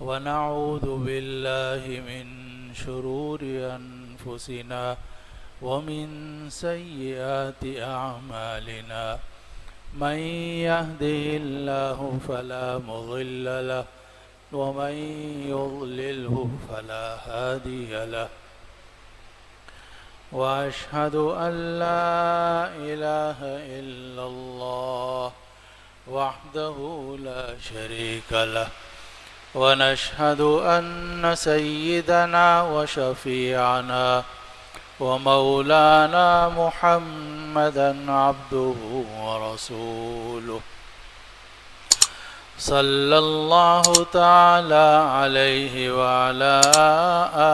ونعوذ بالله من شرور أنفسنا ومن سيئات أعمالنا من يهده الله فلا مضل له ومن يضلله فلا هادي له وأشهد أن لا إله إلا الله وحده لا شريك له ونشهد أن سيدنا وشفيعنا ومولانا محمدا عبده ورسوله صلى الله تعالى عليه وعلى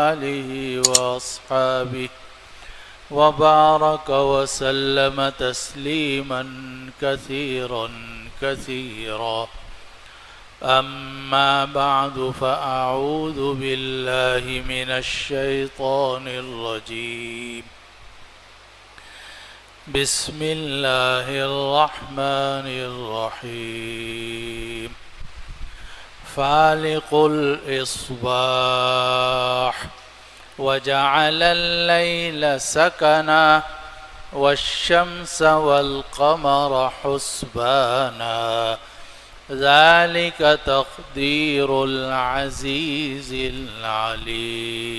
آله وأصحابه وبارك وسلم تسليما كثيرا كثيرا أما بعد فأعوذ بالله من الشيطان الرجيم بسم الله الرحمن الرحيم فالق الإصباح وجعل الليل سكنا والشمس والقمر حسبانا ذلك تقدير العزيز العليم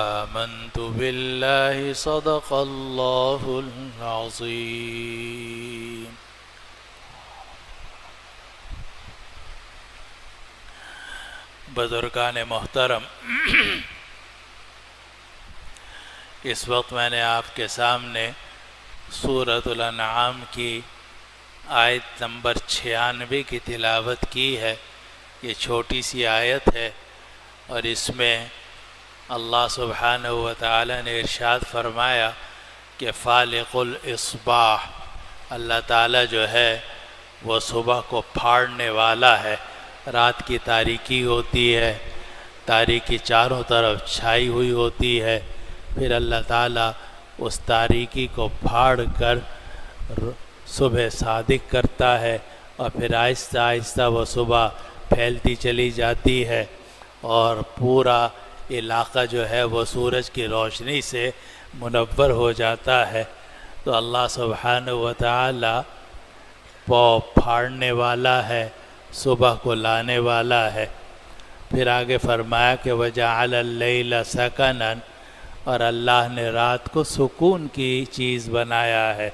آمنت بالله صدق الله العظيم بزرگان محترم، اس وقت میں نے آپ کے سامنے سورۃ الانعام کی آیت نمبر 96 کی تلاوت کی ہے۔ یہ چھوٹی سی آیت ہے اور اس میں اللہ سبحانہ و تعالی نے ارشاد فرمایا کہ فالق الاصباح، اللہ تعالی جو ہے وہ صبح کو پھاڑنے والا ہے۔ رات کی تاریکی ہوتی ہے، تاریکی چاروں طرف چھائی ہوئی ہوتی ہے، پھر اللہ تعالی اس تاریکی کو پھاڑ کر صبح صادق کرتا ہے اور پھر آہستہ آہستہ وہ صبح پھیلتی چلی جاتی ہے اور پورا علاقہ جو ہے وہ سورج کی روشنی سے منور ہو جاتا ہے۔ تو اللہ سبحانہ و تعالی پاؤ پھاڑنے والا ہے، صبح کو لانے والا ہے۔ پھر آگے فرمایا کہ وَجَعَلَ اللَّيْلَ سَكَنًا، اور اللہ نے رات کو سکون کی چیز بنایا ہے۔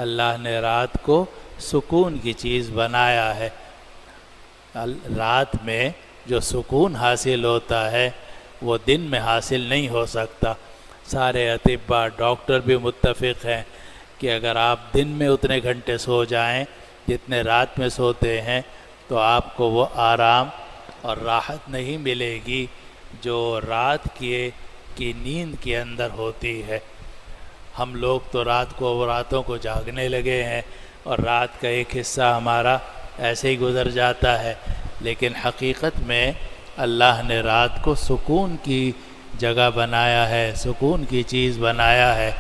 اللہ نے رات کو سکون کی چیز بنایا ہے۔ رات میں جو سکون حاصل ہوتا ہے وہ دن میں حاصل نہیں ہو سکتا۔ سارے اطباء ڈاکٹر بھی متفق ہیں کہ اگر آپ دن میں اتنے گھنٹے سو جائیں جتنے رات میں سوتے ہیں تو آپ کو وہ آرام اور راحت نہیں ملے گی جو رات کی نیند کے اندر ہوتی ہے۔ ہم لوگ تو راتوں کو جاگنے لگے ہیں اور رات کا ایک حصہ ہمارا ایسے ہی گزر جاتا ہے، لیکن حقیقت میں اللہ نے رات کو سکون کی جگہ بنایا ہے، سکون کی چیز بنایا ہے۔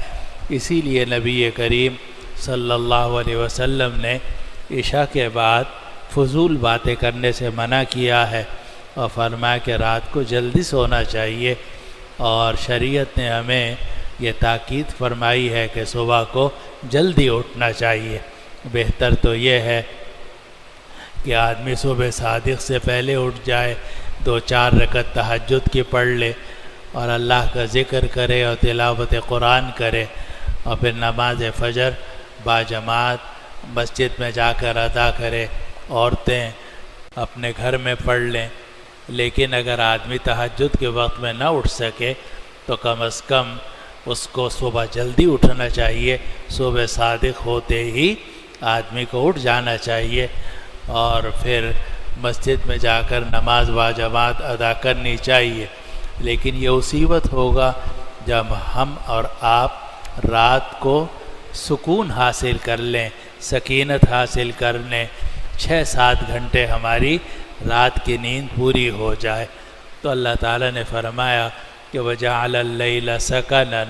اسی لیے نبی کریم صلی اللہ علیہ وسلم نے عشاء کے بعد فضول باتیں کرنے سے منع کیا ہے اور فرمایا کہ رات کو جلدی سونا چاہیے، اور شریعت نے ہمیں یہ تاکید فرمائی ہے کہ صبح کو جلدی اٹھنا چاہیے۔ بہتر تو یہ ہے کہ آدمی صبح صادق سے پہلے اٹھ جائے، 2-4 رکعت تہجد کی پڑھ لے اور اللہ کا ذکر کرے اور تلاوت قرآن کرے، اور پھر نماز فجر باجماعت مسجد میں جا کر ادا کرے۔ عورتیں اپنے گھر میں پڑھ لیں، لیکن اگر آدمی تہجد کے وقت میں نہ اٹھ سکے تو کم از کم اس کو صبح جلدی اٹھنا چاہیے۔ صبح صادق ہوتے ہی آدمی کو اٹھ جانا چاہیے اور پھر مسجد میں جا کر نماز باجماعت ادا کرنی چاہیے۔ لیکن یہ اسی وقت ہوگا جب ہم اور آپ رات کو سکون حاصل کر لیں، سکینت حاصل کر لیں، 6-7 گھنٹے ہماری رات کی نیند پوری ہو جائے۔ تو اللہ تعالیٰ نے فرمایا کہ وَجَعَلَ اللَّيْلَ سَكَنًا،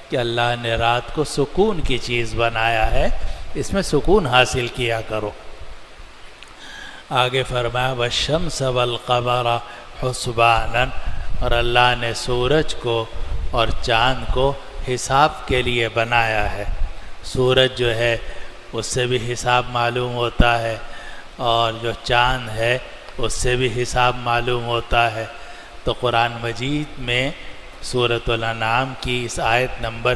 کہ اللہ نے رات کو سکون کی چیز بنایا ہے، اس میں سکون حاصل کیا کرو۔ آگے فرمایا والشمس والقمر حسبانا، اور اللہ نے سورج کو اور چاند کو حساب کے لیے بنایا ہے۔ سورج جو ہے اس سے بھی حساب معلوم ہوتا ہے، اور جو چاند ہے اس سے بھی حساب معلوم ہوتا ہے۔ تو قرآن مجید میں سورۃ الانعام کی اس آیت نمبر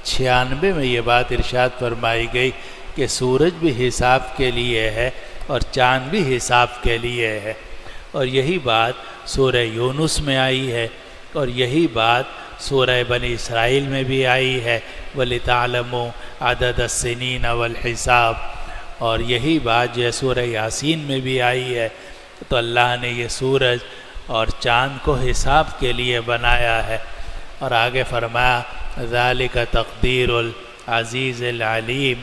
96 میں یہ بات ارشاد فرمائی گئی کہ سورج بھی حساب کے لیے ہے اور چاند بھی حساب کے لیے ہے، اور یہی بات سورہ یونس میں آئی ہے، اور یہی بات سورہ بنی اسرائیل میں بھی آئی ہے وَلِتَعْلَمُوا عَدَدَ السِّنِينَ وَالْحِسَابَ، اور یہی بات جو ہے سورہ یاسین میں بھی آئی ہے۔ تو اللہ نے یہ سورج اور چاند کو حساب کے لیے بنایا ہے، اور آگے فرمایا ذَلِكَ تَقْدِيرُ الْعَزِيزِ الْعَلِيمِ،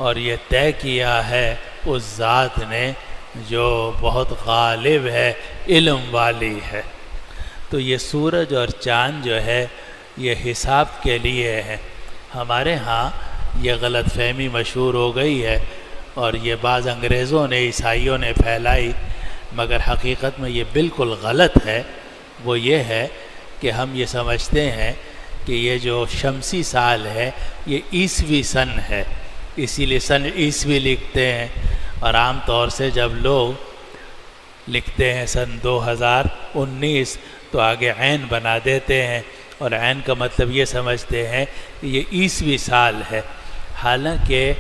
اور یہ طے کیا ہے اس ذات نے جو بہت غالب ہے، علم والی ہے۔ تو یہ سورج اور چاند جو ہے یہ حساب کے لیے ہے۔ ہمارے ہاں یہ غلط فہمی مشہور ہو گئی ہے، اور یہ بعض انگریزوں نے عیسائیوں نے پھیلائی، مگر حقیقت میں یہ بالکل غلط ہے۔ وہ یہ ہے کہ ہم یہ سمجھتے ہیں کہ یہ جو شمسی سال ہے یہ عیسوی سن ہے، اسی لیے سن عیسوی لکھتے ہیں، اور عام طور سے جب لوگ لکھتے ہیں سن 2019 تو آگے عین بنا دیتے ہیں، اور عین کا مطلب یہ سمجھتے ہیں کہ یہ عیسوی سال ہے، حالانکہ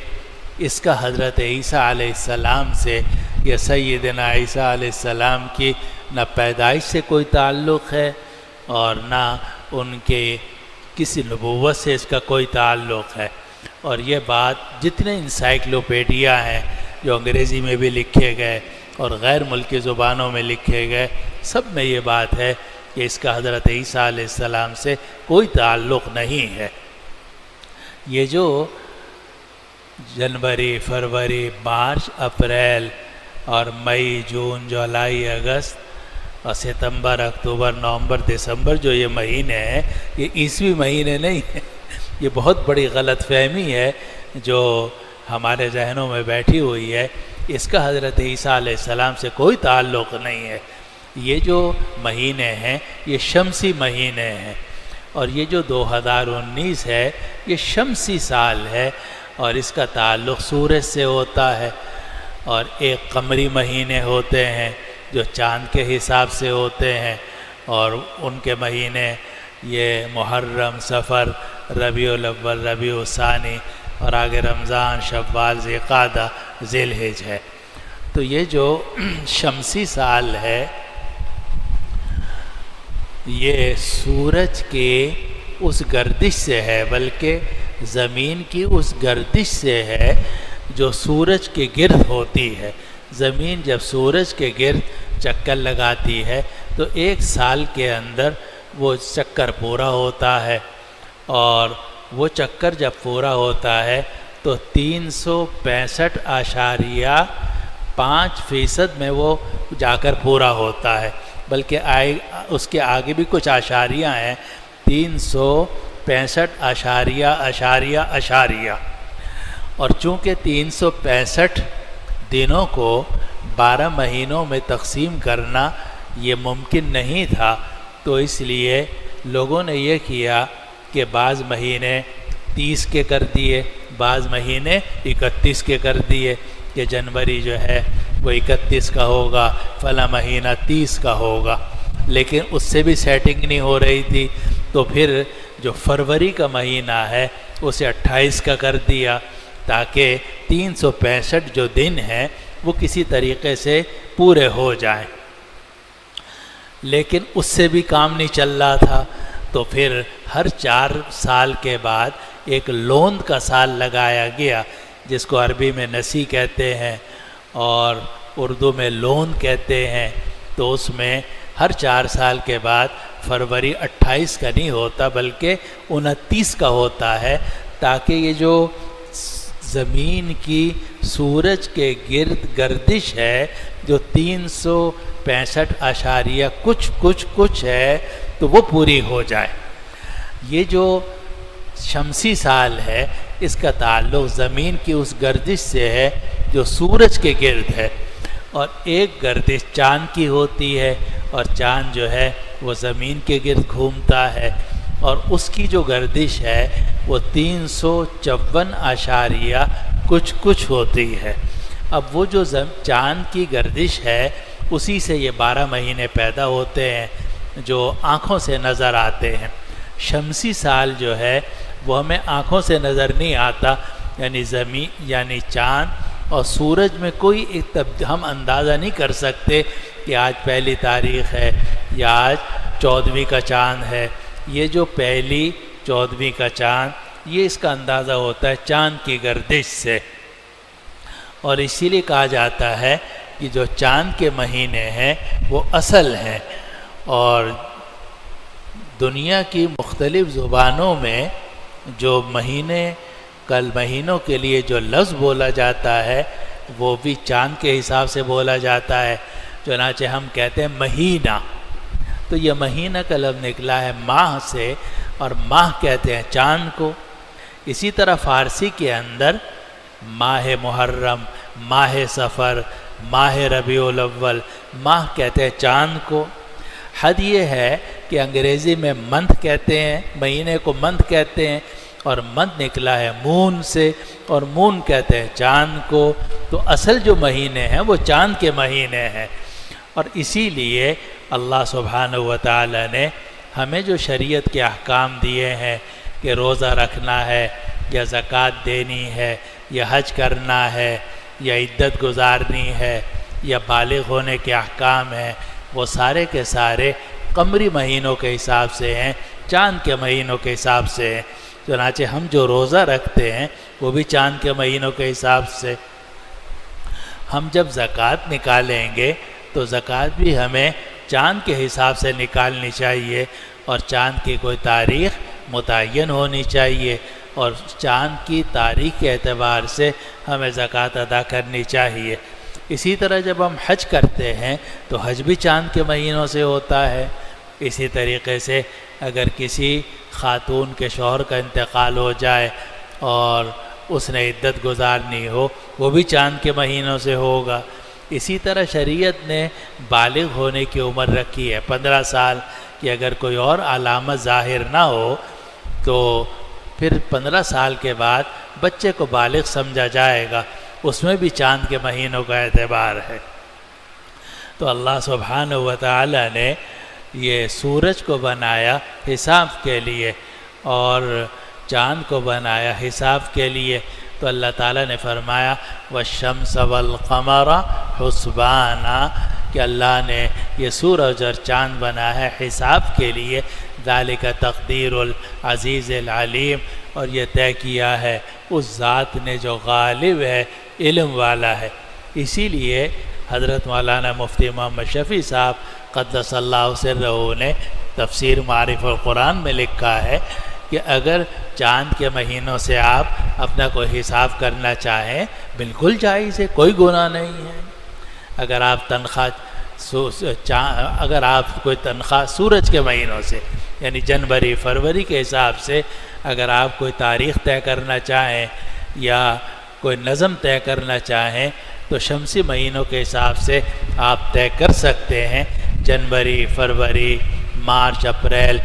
اس کا حضرت عیسیٰ علیہ السلام سے یا سیدنا عیسیٰ علیہ السلام کی نہ پیدائش سے کوئی تعلق ہے اور نہ ان کے کسی نبوت سے اس کا کوئی تعلق ہے۔ اور یہ بات جتنے انسائکلوپیڈیا ہیں جو انگریزی میں بھی لکھے گئے اور غیر ملکی زبانوں میں لکھے گئے، سب میں یہ بات ہے کہ اس کا حضرت عیسیٰ علیہ السلام سے کوئی تعلق نہیں ہے۔ یہ جو جنوری، فروری، مارچ، اپریل اور مئی، جون، جولائی، اگست اور ستمبر، اکتوبر، نومبر، دسمبر جو یہ مہینے ہیں یہ عیسوی مہینے نہیں ہیں۔ یہ بہت بڑی غلط فہمی ہے جو ہمارے ذہنوں میں بیٹھی ہوئی ہے، اس کا حضرت عیسیٰ علیہ السلام سے کوئی تعلق نہیں ہے۔ یہ جو مہینے ہیں یہ شمسی مہینے ہیں، اور یہ جو 2019 ہے یہ شمسی سال ہے، اور اس کا تعلق سورج سے ہوتا ہے، اور ایک قمری مہینے ہوتے ہیں جو چاند کے حساب سے ہوتے ہیں، اور ان کے مہینے یہ محرم، صفر، ربیع الاول، ربیع الثانی، اور آگے رمضان، شوال، ذی القعدہ، ذی الحجہ ہے۔ تو یہ جو شمسی سال ہے یہ سورج کے اس گردش سے ہے، بلکہ زمین کی اس گردش سے ہے جو سورج کے گرد ہوتی ہے۔ زمین جب سورج کے گرد چکر لگاتی ہے تو ایک سال کے اندر وہ چکر پورا ہوتا ہے، اور وہ چکر جب پورا ہوتا ہے تو 365.5% میں وہ جا کر پورا ہوتا ہے، بلکہ اس کے آگے بھی کچھ اشاریہ ہیں، 365.... اور چونکہ 365 دنوں کو 12 مہینوں میں تقسیم کرنا یہ ممکن نہیں تھا، تو اس لیے لوگوں نے یہ کیا کہ بعض مہینے 30 کے کر دیے، بعض مہینے 31 کے کر دیے، کہ جنوری جو ہے وہ 31 کا ہوگا، فلاں مہینہ 30 کا ہوگا، لیکن اس سے بھی سیٹنگ نہیں ہو رہی تھی، تو پھر جو فروری کا مہینہ ہے اسے 28 کا کر دیا، تاکہ 365 جو دن ہیں وہ کسی طریقے سے پورے ہو جائیں۔ لیکن اس سے بھی کام نہیں چل رہا تھا، تو پھر ہر 4 سال کے بعد ایک لوند کا سال لگایا گیا، جس کو عربی میں نسی کہتے ہیں اور اردو میں لوند کہتے ہیں۔ تو اس میں ہر 4 سال کے بعد فروری 28 کا نہیں ہوتا بلکہ 29 کا ہوتا ہے، تاکہ یہ جو زمین کی سورج کے گرد گردش ہے جو 365 کچھ ہے تو وہ پوری ہو جائے۔ یہ جو شمسی سال ہے اس کا تعلق زمین کی اس گردش سے ہے جو سورج کے گرد ہے، اور ایک گردش چاند کی ہوتی ہے، اور چاند جو ہے وہ زمین کے گرد گھومتا ہے، اور اس کی جو گردش ہے وہ 354 اشاریہ کچھ ہوتی ہے۔ اب وہ جو چاند کی گردش ہے اسی سے یہ 12 مہینے پیدا ہوتے ہیں جو آنکھوں سے نظر آتے ہیں۔ شمسی سال جو ہے وہ ہمیں آنکھوں سے نظر نہیں آتا، یعنی زمین یعنی چاند اور سورج میں کوئی ہم اندازہ نہیں کر سکتے کہ آج پہلی تاریخ ہے یا آج 14ویں کا چاند ہے۔ یہ جو پہلی 14ویں کا چاند، یہ اس کا اندازہ ہوتا ہے چاند کی گردش سے، اور اسی لیے کہا جاتا ہے کہ جو چاند کے مہینے ہیں وہ اصل ہیں۔ اور دنیا کی مختلف زبانوں میں جو مہینوں کے لیے جو لفظ بولا جاتا ہے وہ بھی چاند کے حساب سے بولا جاتا ہے، چنانچہ ہم کہتے ہیں مہینہ، تو یہ مہینہ کا لفظ نکلا ہے ماہ سے، اور ماہ کہتے ہیں چاند کو۔ اسی طرح فارسی کے اندر ماہ محرم، ماہ سفر، ماہ ربیع الاول، ماہ کہتے ہیں چاند کو۔ حد یہ ہے کہ انگریزی میں منتھ کہتے ہیں، مہینے کو منتھ کہتے ہیں، اور منتھ نکلا ہے مون سے، اور مون کہتے ہیں چاند کو۔ تو اصل جو مہینے ہیں وہ چاند کے مہینے ہیں، اور اسی لیے اللہ سبحانہ و تعالی نے ہمیں جو شریعت کے احکام دیے ہیں کہ روزہ رکھنا ہے یا زکوٰۃ دینی ہے یا حج کرنا ہے یا عدت گزارنی ہے یا بالغ ہونے کے احکام ہیں، وہ سارے کے سارے قمری مہینوں کے حساب سے ہیں، چاند کے مہینوں کے حساب سے ہیں۔ چنانچہ ہم جو روزہ رکھتے ہیں وہ بھی چاند کے مہینوں کے حساب سے۔ ہم جب زکوٰۃ نکالیں گے تو زکوٰۃ بھی ہمیں چاند کے حساب سے نکالنی چاہیے، اور چاند کی کوئی تاریخ متعین ہونی چاہیے، اور چاند کی تاریخ کے اعتبار سے ہمیں زکوٰۃ ادا کرنی چاہیے۔ اسی طرح جب ہم حج کرتے ہیں تو حج بھی چاند کے مہینوں سے ہوتا ہے۔ اسی طریقے سے اگر کسی خاتون کے شوہر کا انتقال ہو جائے اور اس نے عدت گزارنی ہو، وہ بھی چاند کے مہینوں سے ہوگا۔ اسی طرح شریعت نے بالغ ہونے کی عمر رکھی ہے 15 سال، کہ اگر کوئی اور علامت ظاہر نہ ہو تو پھر 15 سال کے بعد بچے کو بالغ سمجھا جائے گا، اس میں بھی چاند کے مہینوں کا اعتبار ہے۔ تو اللہ سبحانہ و تعالی نے یہ سورج کو بنایا حساب کے لیے اور چاند کو بنایا حساب کے لیے، تو اللہ تعالیٰ نے فرمایا والشمس والقمر حسبانا، کہ اللہ نے یہ سورج اور چاند بنا ہے حساب کے لیے، ذالک تقدیر العزیز العلیم، اور یہ طے کیا ہے اس ذات نے جو غالب ہے، علم والا ہے۔ اسی لیے حضرت مولانا مفتی محمد شفیع صاحب قدس اللہ سرہ نے تفسیر معارف القرآن میں لکھا ہے کہ اگر چاند کے مہینوں سے آپ اپنا کوئی حساب کرنا چاہیں بالکل جائز ہے، کوئی گناہ نہیں ہے۔ اگر آپ کوئی تنخواہ سورج کے مہینوں سے یعنی جنوری فروری کے حساب سے اگر آپ کوئی تاریخ طے کرنا چاہیں یا کوئی نظم طے کرنا چاہیں تو شمسی مہینوں کے حساب سے آپ طے کر سکتے ہیں، جنوری، فروری، مارچ، اپریل،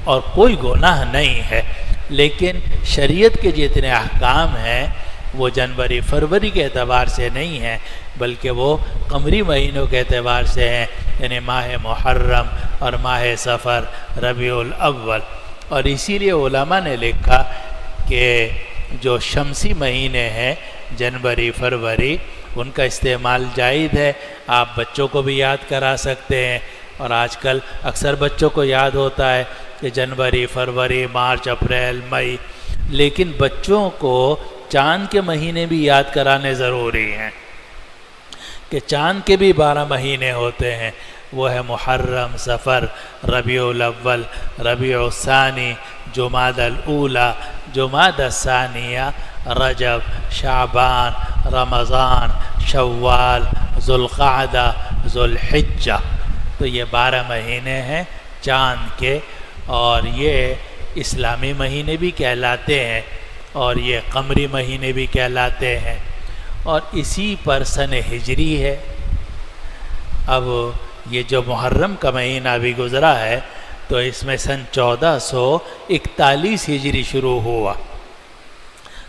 اور کوئی گناہ نہیں ہے۔ لیکن شریعت کے جتنے احکام ہیں وہ جنوری فروری کے اعتبار سے نہیں ہیں، بلکہ وہ قمری مہینوں کے اعتبار سے ہیں، یعنی ماہ محرم اور ماہ سفر، ربیع الاول۔ اور اسی لیے علماء نے لکھا کہ جو شمسی مہینے ہیں جنوری فروری، ان کا استعمال جائز ہے، آپ بچوں کو بھی یاد کرا سکتے ہیں، اور آج کل اکثر بچوں کو یاد ہوتا ہے کہ جنوری، فروری، مارچ، اپریل، مئی، لیکن بچوں کو چاند کے مہینے بھی یاد کرانے ضروری ہیں کہ چاند کے بھی 12 مہینے ہوتے ہیں، وہ ہے محرم، سفر، ربیع الاول، ربیع الثانی، جمادی الاولی، جمادی الثانیہ، رجب، شعبان، رمضان، شوال، ذوالقعدہ، ذوالحجہ۔ تو یہ 12 مہینے ہیں چاند کے، اور یہ اسلامی مہینے بھی کہلاتے ہیں۔ اور یہ قمری مہینے بھی کہلاتے ہیں، اور اسی پر سن ہجری ہے۔ اب یہ جو محرم کا مہینہ بھی گزرا ہے تو اس میں سن 1441 ہجری شروع ہوا،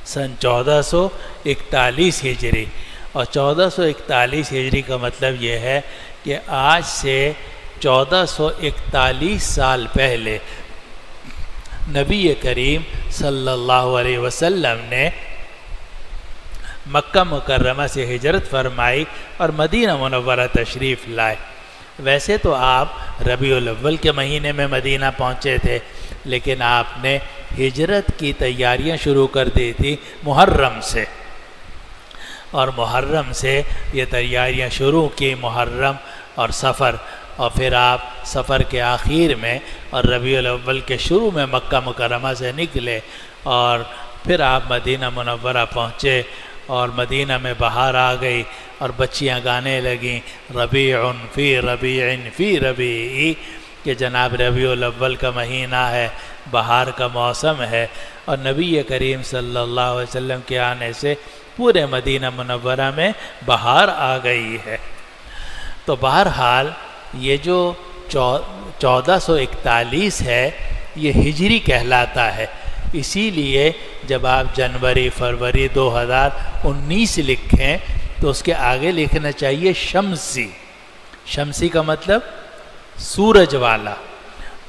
سن 1441 ہجری، اور 1441 ہجری کا مطلب یہ ہے کہ آج سے 1441 سال پہلے نبی کریم صلی اللہ علیہ وسلم نے مکہ مکرمہ سے ہجرت فرمائی اور مدینہ منورہ تشریف لائے۔ ویسے تو آپ ربیع الاول کے مہینے میں مدینہ پہنچے تھے، لیکن آپ نے ہجرت کی تیاریاں شروع کر دی تھی محرم سے، اور محرم سے یہ تیاریاں شروع کی، محرم اور سفر، اور پھر آپ سفر کے آخر میں اور ربیع الاول کے شروع میں مکہ مکرمہ سے نکلے، اور پھر آپ مدینہ منورہ پہنچے، اور مدینہ میں بہار آ گئی اور بچیاں گانے لگیں ربیع فی ربیع فی ربیع، کہ جناب ربیع الاول کا مہینہ ہے، بہار کا موسم ہے، اور نبی کریم صلی اللہ علیہ وسلم کے آنے سے پورے مدینہ منورہ میں بہار آ گئی ہے۔ تو بہرحال یہ جو 1441 ہے یہ ہجری کہلاتا ہے، اسی لیے جب آپ جنوری فروری 2019 لکھیں تو اس کے آگے لکھنا چاہیے شمسی۔ شمسی کا مطلب سورج والا،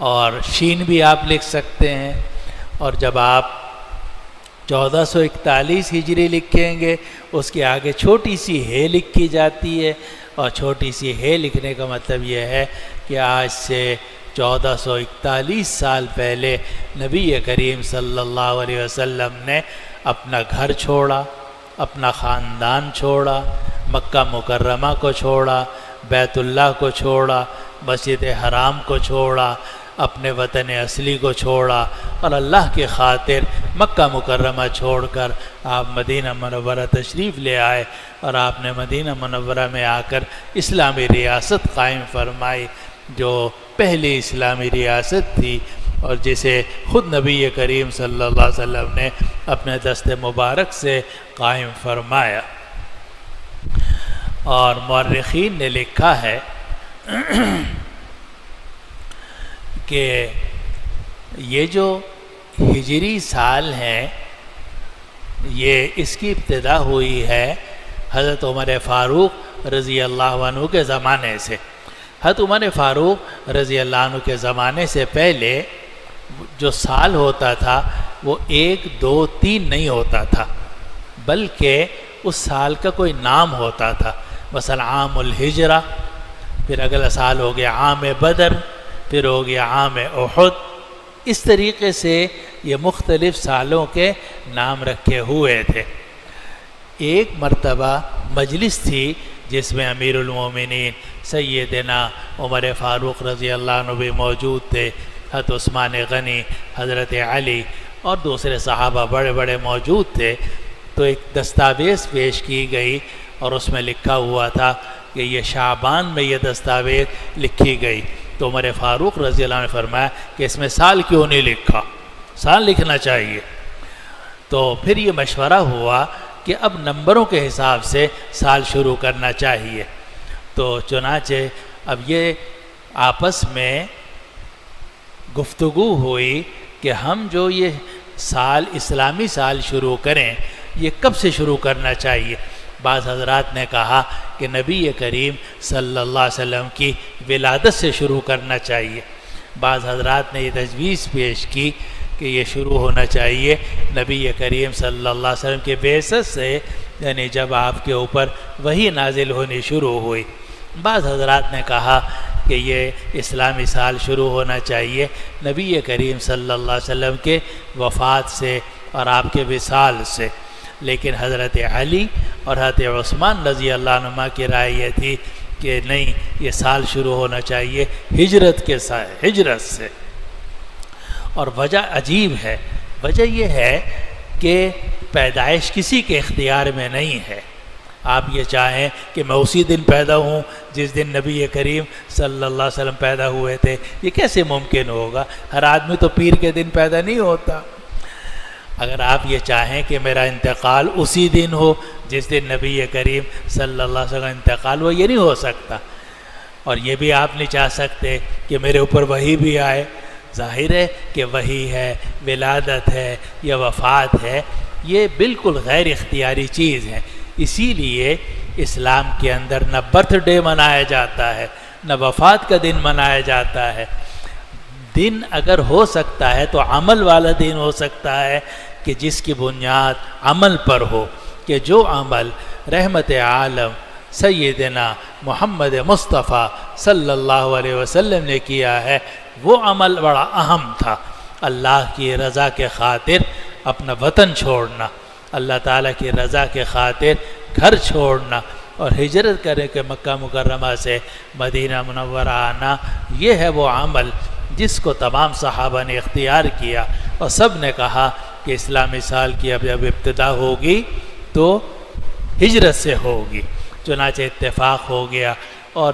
اور شین بھی آپ لکھ سکتے ہیں، اور جب آپ 1441 ہجری لکھیں گے اس کے آگے چھوٹی سی ہے لکھی جاتی ہے، اور چھوٹی سی ہے لکھنے کا مطلب یہ ہے کہ آج سے 1441 سال پہلے نبی کریم صلی اللہ علیہ وسلم نے اپنا گھر چھوڑا، اپنا خاندان چھوڑا، مکہ مکرمہ کو چھوڑا، بیت اللہ کو چھوڑا، مسجد حرام کو چھوڑا، اپنے وطن اصلی کو چھوڑا، اور اللہ کی خاطر مکہ مکرمہ چھوڑ کر آپ مدینہ منورہ تشریف لے آئے، اور آپ نے مدینہ منورہ میں آ کر اسلامی ریاست قائم فرمائی، جو پہلی اسلامی ریاست تھی، اور جسے خود نبی کریم صلی اللہ علیہ وسلم نے اپنے دست مبارک سے قائم فرمایا۔ اور مورخین نے لکھا ہے کہ یہ جو ہجری سال ہیں یہ اس کی ابتدا ہوئی ہے حضرت عمر فاروق رضی اللہ عنہ کے زمانے سے۔ حضرت عمر فاروق رضی اللہ عنہ کے زمانے سے پہلے جو سال ہوتا تھا وہ 1 2 3 نہیں ہوتا تھا، بلکہ اس سال کا کوئی نام ہوتا تھا، مثلا عام الہجرہ، پھر اگلا سال ہو گیا عام بدر، پھر ہو گیا عام احد، اس طریقے سے یہ مختلف سالوں کے نام رکھے ہوئے تھے۔ ایک مرتبہ مجلس تھی جس میں امیر المومنین سیدنا عمر فاروق رضی اللہ عنہ بھی موجود تھے، حضرت عثمان غنی، حضرت علی اور دوسرے صحابہ بڑے بڑے موجود تھے۔ تو ایک دستاویز پیش کی گئی اور اس میں لکھا ہوا تھا کہ یہ شعبان میں یہ دستاویز لکھی گئی، تو عمر فاروق رضی اللہ عنہ نے فرمایا کہ اس میں سال کیوں نہیں لکھا، سال لکھنا چاہیے۔ تو پھر یہ مشورہ ہوا کہ اب نمبروں کے حساب سے سال شروع کرنا چاہیے، تو چنانچہ اب یہ آپس میں گفتگو ہوئی کہ ہم جو یہ سال اسلامی سال شروع کریں یہ کب سے شروع کرنا چاہیے۔ بعض حضرات نے کہا کہ نبی کریم صلی اللہ علیہ وسلم کی ولادت سے شروع کرنا چاہیے، بعض حضرات نے یہ تجویز پیش کی کہ یہ شروع ہونا چاہیے نبی کریم صلی اللہ علیہ وسلم کے بعثت سے، یعنی جب آپ کے اوپر وحی نازل ہونی شروع ہوئی۔ بعض حضرات نے کہا کہ یہ اسلامی سال شروع ہونا چاہیے نبی کریم صلی اللہ علیہ وسلم کے وفات سے اور آپ کے وصال سے، لیکن حضرت علی اور حضرت عثمان رضی اللہ عنہما کی رائے یہ تھی کہ نہیں، یہ سال شروع ہونا چاہیے ہجرت کے ہجرت سے۔ اور وجہ عجیب ہے، وجہ یہ ہے کہ پیدائش کسی کے اختیار میں نہیں ہے۔ آپ یہ چاہیں کہ میں اسی دن پیدا ہوں جس دن نبی کریم صلی اللہ علیہ وسلم پیدا ہوئے تھے، یہ کیسے ممکن ہوگا؟ ہر آدمی تو پیر کے دن پیدا نہیں ہوتا۔ اگر آپ یہ چاہیں کہ میرا انتقال اسی دن ہو جس دن نبی کریم صلی اللہ علیہ وسلم کا انتقال ہو، یہ نہیں ہو سکتا۔ اور یہ بھی آپ نہیں چاہ سکتے کہ میرے اوپر وحی بھی آئے۔ ظاہر ہے کہ وحی ہے، ولادت ہے یا وفات ہے، یہ بالکل غیر اختیاری چیز ہے۔ اسی لیے اسلام کے اندر نہ برتھ ڈے منایا جاتا ہے، نہ وفات کا دن منایا جاتا ہے۔ دن اگر ہو سکتا ہے تو عمل والا دن ہو سکتا ہے کہ جس کی بنیاد عمل پر ہو، کہ جو عمل رحمت عالم سیدنا محمد مصطفیٰ صلی اللہ علیہ وسلم نے کیا ہے، وہ عمل بڑا اہم تھا۔ اللہ کی رضا کے خاطر اپنا وطن چھوڑنا، اللہ تعالیٰ کی رضا کے خاطر گھر چھوڑنا اور ہجرت کرنے کے مکہ مکرمہ سے مدینہ منورہ آنا، یہ ہے وہ عمل جس کو تمام صحابہ نے اختیار کیا، اور سب نے کہا کہ اسلامی سال کی اب ابتدا ہوگی تو ہجرت سے ہوگی۔ چنانچہ اتفاق ہو گیا، اور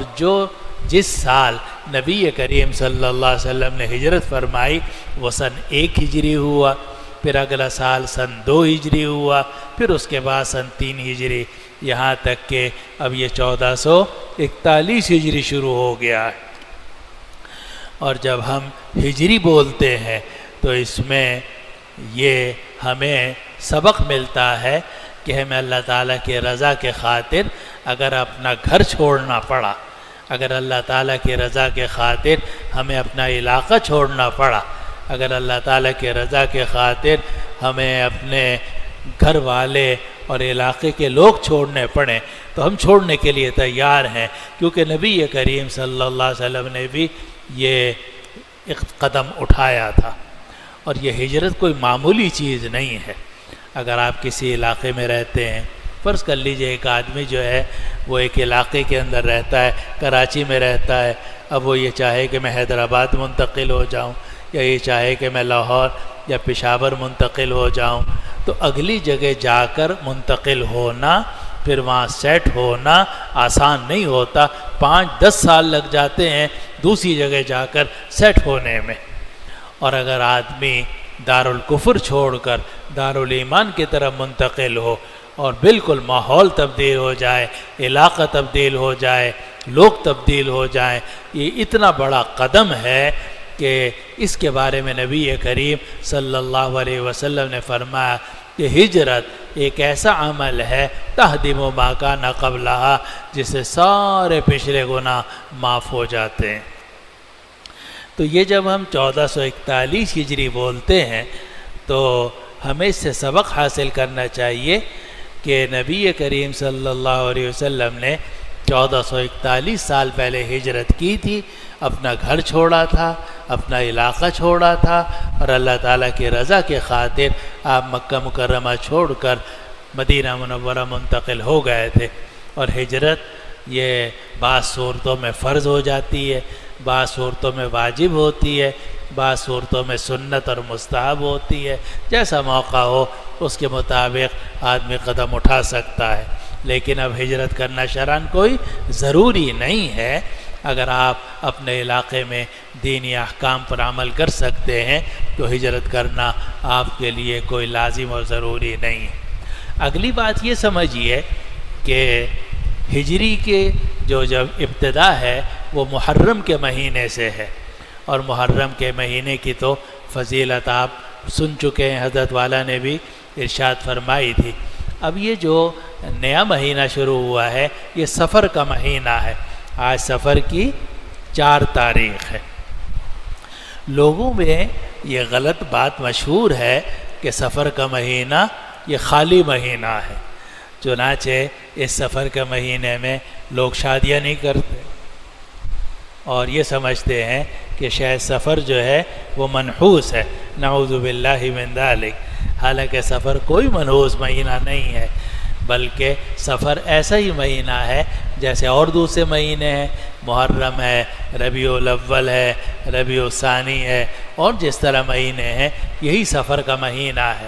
جس سال نبی کریم صلی اللہ علیہ وسلم نے ہجرت فرمائی وہ سن 1 ہجری ہوا، پھر اگلا سال سن 2 ہجری ہوا، پھر اس کے بعد سن 3 ہجری، یہاں تک کہ اب یہ 1441 ہجری شروع ہو گیا ہے۔ اور جب ہم ہجری بولتے ہیں تو اس میں یہ ہمیں سبق ملتا ہے کہ ہمیں اللہ تعالیٰ کی رضا کے خاطر اگر اپنا گھر چھوڑنا پڑا، اگر اللہ تعالیٰ کی رضا کے خاطر ہمیں اپنا علاقہ چھوڑنا پڑا، اگر اللہ تعالیٰ کی رضا کے خاطر ہمیں اپنے گھر والے اور علاقے کے لوگ چھوڑنے پڑیں تو ہم چھوڑنے کے لیے تیار ہیں، کیونکہ نبی کریم صلی اللہ علیہ وسلم نے بھی یہ ایک قدم اٹھایا تھا۔ اور یہ ہجرت کوئی معمولی چیز نہیں ہے۔ اگر آپ کسی علاقے میں رہتے ہیں، فرض کر لیجئے ایک آدمی جو ہے وہ ایک علاقے کے اندر رہتا ہے، کراچی میں رہتا ہے، اب وہ یہ چاہے کہ میں حیدرآباد منتقل ہو جاؤں، یا یہ چاہے کہ میں لاہور یا پشاور منتقل ہو جاؤں، تو اگلی جگہ جا کر منتقل ہونا، پھر وہاں سیٹ ہونا آسان نہیں ہوتا۔ 5-10 سال لگ جاتے ہیں دوسری جگہ جا کر سیٹ ہونے میں۔ اور اگر آدمی دارالکفر چھوڑ کر دارالایمان کی طرف منتقل ہو اور بالکل ماحول تبدیل ہو جائے، علاقہ تبدیل ہو جائے، لوگ تبدیل ہو جائیں، یہ اتنا بڑا قدم ہے کہ اس کے بارے میں نبی کریم صلی اللہ علیہ وسلم نے فرمایا کہ ہجرت ایک ایسا عمل ہے تہدم ما کان قبلہا، جس سے سارے پچھلے گناہ معاف ہو جاتے ہیں۔ تو یہ جب ہم 1441 ہجری بولتے ہیں تو ہمیں اس سے سبق حاصل کرنا چاہیے کہ نبی کریم صلی اللہ علیہ وسلم نے 1441 سال پہلے ہجرت کی تھی، اپنا گھر چھوڑا تھا، اپنا علاقہ چھوڑا تھا، اور اللہ تعالیٰ کی رضا کے خاطر آپ مکہ مکرمہ چھوڑ کر مدینہ منورہ منتقل ہو گئے تھے۔ اور ہجرت یہ بعض صورتوں میں فرض ہو جاتی ہے، بعض صورتوں میں واجب ہوتی ہے، بعض صورتوں میں سنت اور مستحب ہوتی ہے، جیسا موقع ہو اس کے مطابق آدمی قدم اٹھا سکتا ہے۔ لیکن اب ہجرت کرنا شرعاً کوئی ضروری نہیں ہے۔ اگر آپ اپنے علاقے میں دینی احکام پر عمل کر سکتے ہیں تو ہجرت کرنا آپ کے لیے کوئی لازم اور ضروری نہیں ہے۔ اگلی بات یہ سمجھیے کہ ہجری کے جب ابتدا ہے وہ محرم کے مہینے سے ہے، اور محرم کے مہینے کی تو فضیلت آپ سن چکے ہیں، حضرت والا نے بھی ارشاد فرمائی تھی۔ اب یہ جو نیا مہینہ شروع ہوا ہے یہ سفر کا مہینہ ہے۔ آج سفر کی 4 تاریخ ہے۔ لوگوں میں یہ غلط بات مشہور ہے کہ سفر کا مہینہ یہ خالی مہینہ ہے، چنانچہ اس سفر کے مہینے میں لوگ شادیاں نہیں کرتے اور یہ سمجھتے ہیں کہ شاید سفر جو ہے وہ منحوس ہے، نعوذ باللہ من ذالک۔ حالانکہ سفر کوئی منحوس مہینہ نہیں ہے، بلکہ سفر ایسا ہی مہینہ ہے جیسے اور دوسرے مہینے ہیں، محرم ہے، ربیع الاول ہے، ربیع الثانی ہے، اور جس طرح مہینے ہیں یہی سفر کا مہینہ ہے۔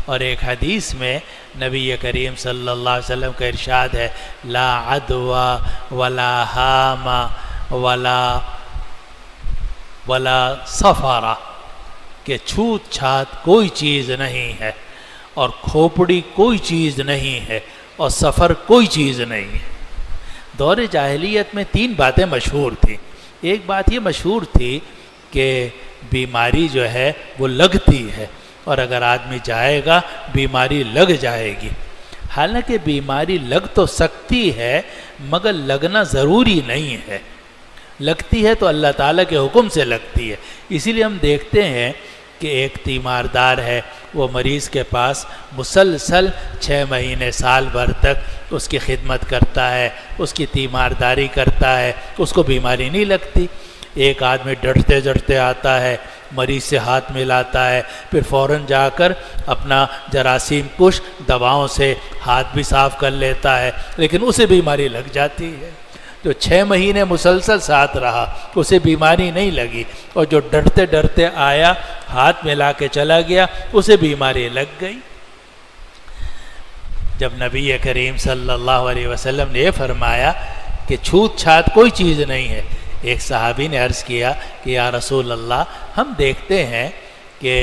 اور ایک حدیث میں نبی کریم صلی اللہ علیہ وسلم کا ارشاد ہے، لا عدوى ولا ہام ولا سفر کہ چھوت چھات کوئی چیز نہیں ہے اور کھوپڑی کوئی چیز نہیں ہے اور سفر کوئی چیز نہیں ہے۔ دور جاہلیت میں 3 باتیں مشہور تھیں۔ ایک بات یہ مشہور تھی کہ بیماری جو ہے وہ لگتی ہے، اور اگر آدمی جائے گا بیماری لگ جائے گی۔ حالانکہ بیماری لگ تو سکتی ہے مگر لگنا ضروری نہیں ہے۔ لگتی ہے تو اللہ تعالیٰ کے حکم سے لگتی ہے۔ اسی لیے ہم دیکھتے ہیں کہ ایک تیماردار ہے، وہ مریض کے پاس مسلسل 6 مہینے سال بھر تک اس کی خدمت کرتا ہے، اس کی تیمارداری کرتا ہے، اس کو بیماری نہیں لگتی۔ ایک آدمی ڈرتے ڈرتے آتا ہے، مریض سے ہاتھ ملاتا ہے، پھر فوراً جا کر اپنا جراثیم کش دواؤں سے ہاتھ بھی صاف کر لیتا ہے، لیکن اسے بیماری لگ جاتی ہے۔ جو 6 مہینے مسلسل ساتھ رہا اسے بیماری نہیں لگی، اور جو ڈرتے ڈرتے آیا ہاتھ ملا کے چلا گیا اسے بیماری لگ گئی۔ جب نبی کریم صلی اللہ علیہ وسلم نے یہ فرمایا کہ چھوت چھات کوئی چیز نہیں ہے، ایک صحابی نے عرض کیا کہ یا رسول اللہ، ہم دیکھتے ہیں کہ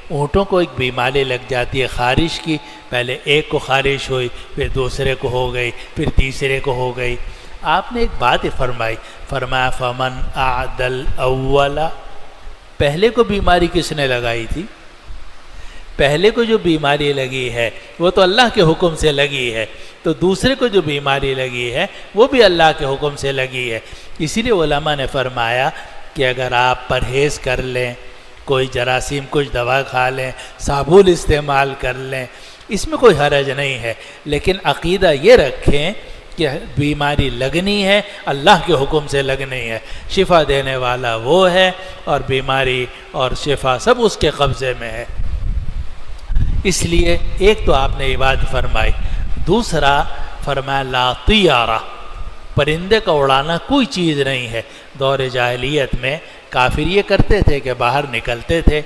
اونٹوں کو ایک بیماری لگ جاتی ہے خارش کی، پہلے ایک کو خارش ہوئی، پھر دوسرے کو ہو گئی، پھر تیسرے کو ہو گئی۔ آپ نے ایک بات فرمایا فمن اعدل اولا، پہلے کو بیماری کس نے لگائی تھی؟ پہلے کو جو بیماری لگی ہے وہ تو اللہ کے حکم سے لگی ہے، تو دوسرے کو جو بیماری لگی ہے وہ بھی اللہ کے حکم سے لگی ہے۔ اسی لیے علماء نے فرمایا کہ اگر آپ پرہیز کر لیں، کوئی جراثیم کچھ دوا کھا لیں، صابن استعمال کر لیں، اس میں کوئی حرج نہیں ہے، لیکن عقیدہ یہ رکھیں کہ بیماری لگنی ہے اللہ کے حکم سے لگنی ہے، شفا دینے والا وہ ہے اور بیماری اور شفا سب اس کے قبضے میں ہے۔ اس لیے ایک تو آپ نے یہ بات فرمائی، دوسرا فرمایا لا طیارہ، پرندے کا اڑانا کوئی چیز نہیں ہے۔ دور جاہلیت میں کافر یہ کرتے تھے کہ باہر نکلتے تھے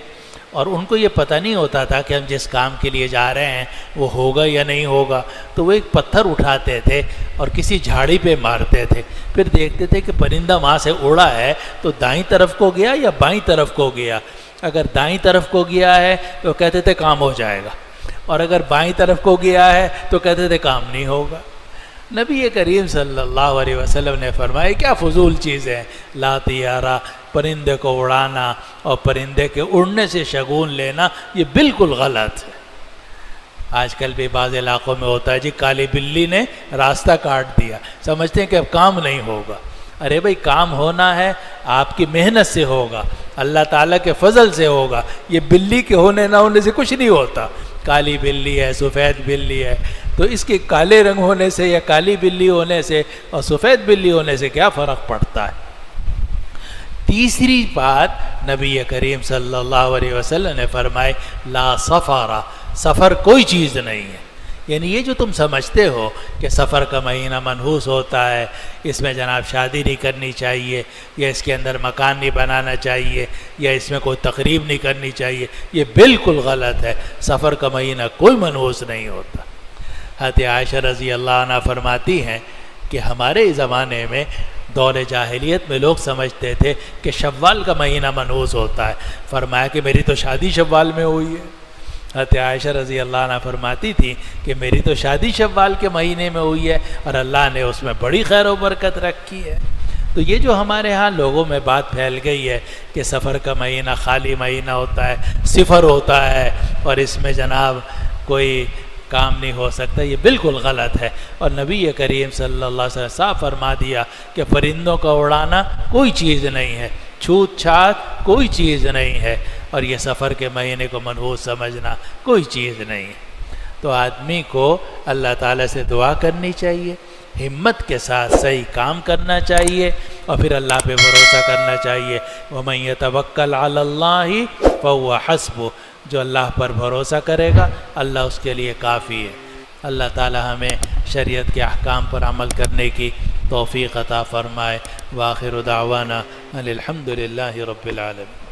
اور ان کو یہ پتہ نہیں ہوتا تھا کہ ہم جس کام کے لیے جا رہے ہیں وہ ہوگا یا نہیں ہوگا، تو وہ ایک پتھر اٹھاتے تھے اور کسی جھاڑی پہ مارتے تھے، پھر دیکھتے تھے کہ پرندہ وہاں سے اڑا ہے تو دائیں طرف کو گیا یا بائیں طرف کو گیا۔ اگر دائیں طرف کو گیا ہے تو کہتے تھے کام ہو جائے گا، اور اگر بائیں طرف کو گیا ہے تو کہتے تھے کام نہیں ہوگا۔ نبی کریم صلی اللہ علیہ وسلم نے فرمایا کیا فضول چیز ہے، لا طیارہ، پرندے کو اڑانا اور پرندے کے اڑنے سے شگون لینا یہ بالکل غلط ہے۔ آج کل بھی بعض علاقوں میں ہوتا ہے جی کالی بلی نے راستہ کاٹ دیا، سمجھتے ہیں کہ اب کام نہیں ہوگا۔ ارے بھائی کام ہونا ہے آپ کی محنت سے ہوگا، اللہ تعالیٰ کے فضل سے ہوگا، یہ بلی کے ہونے نہ ہونے سے کچھ نہیں ہوتا۔ کالی بلی ہے، سفید بلی ہے، تو اس کے کالے رنگ ہونے سے یا کالی بلی ہونے سے اور سفید بلی ہونے سے کیا فرق پڑتا ہے؟ تیسری بات نبی کریم صلی اللہ علیہ وسلم نے فرمائے لا سفارہ، سفر کوئی چیز نہیں ہے۔ یعنی یہ جو تم سمجھتے ہو کہ سفر کا مہینہ منحوس ہوتا ہے، اس میں جناب شادی نہیں کرنی چاہیے، یا اس کے اندر مکان نہیں بنانا چاہیے، یا اس میں کوئی تقریب نہیں کرنی چاہیے، یہ بالکل غلط ہے۔ سفر کا مہینہ کوئی منحوس نہیں ہوتا۔ حضرت عائشہ رضی اللہ عنہ فرماتی ہیں کہ ہمارے زمانے میں دور جاہلیت میں لوگ سمجھتے تھے کہ شوال کا مہینہ منحوس ہوتا ہے۔ فرمایا کہ میری تو شادی شوال میں ہوئی ہے۔ حضرت عائشہ رضی اللہ عنہ فرماتی تھی کہ میری تو شادی شوال کے مہینے میں ہوئی ہے اور اللہ نے اس میں بڑی خیر و برکت رکھی ہے۔ تو یہ جو ہمارے ہاں لوگوں میں بات پھیل گئی ہے کہ سفر کا مہینہ خالی مہینہ ہوتا ہے، صفر ہوتا ہے اور اس میں جناب کوئی کام نہیں ہو سکتا، یہ بالکل غلط ہے۔ اور نبی کریم صلی اللہ علیہ وسلم صاف فرما دیا کہ پرندوں کا اڑانا کوئی چیز نہیں ہے، چھوت چھات کوئی چیز نہیں ہے، اور یہ سفر کے مہینے کو منحوس سمجھنا کوئی چیز نہیں ہے۔ تو آدمی کو اللہ تعالیٰ سے دعا کرنی چاہیے، ہمت کے ساتھ صحیح کام کرنا چاہیے، اور پھر اللہ پہ بھروسہ کرنا چاہیے۔ وَمَن يَتَوَكَّلْ عَلَى اللَّهِ فَهُوَ حَسْبُهُ، جو اللہ پر بھروسہ کرے گا اللہ اس کے لیے کافی ہے۔ اللہ تعالی ہمیں شریعت کے احکام پر عمل کرنے کی توفیق عطا فرمائے۔ وآخر دعوانا ان الحمد للہ رب العالمین۔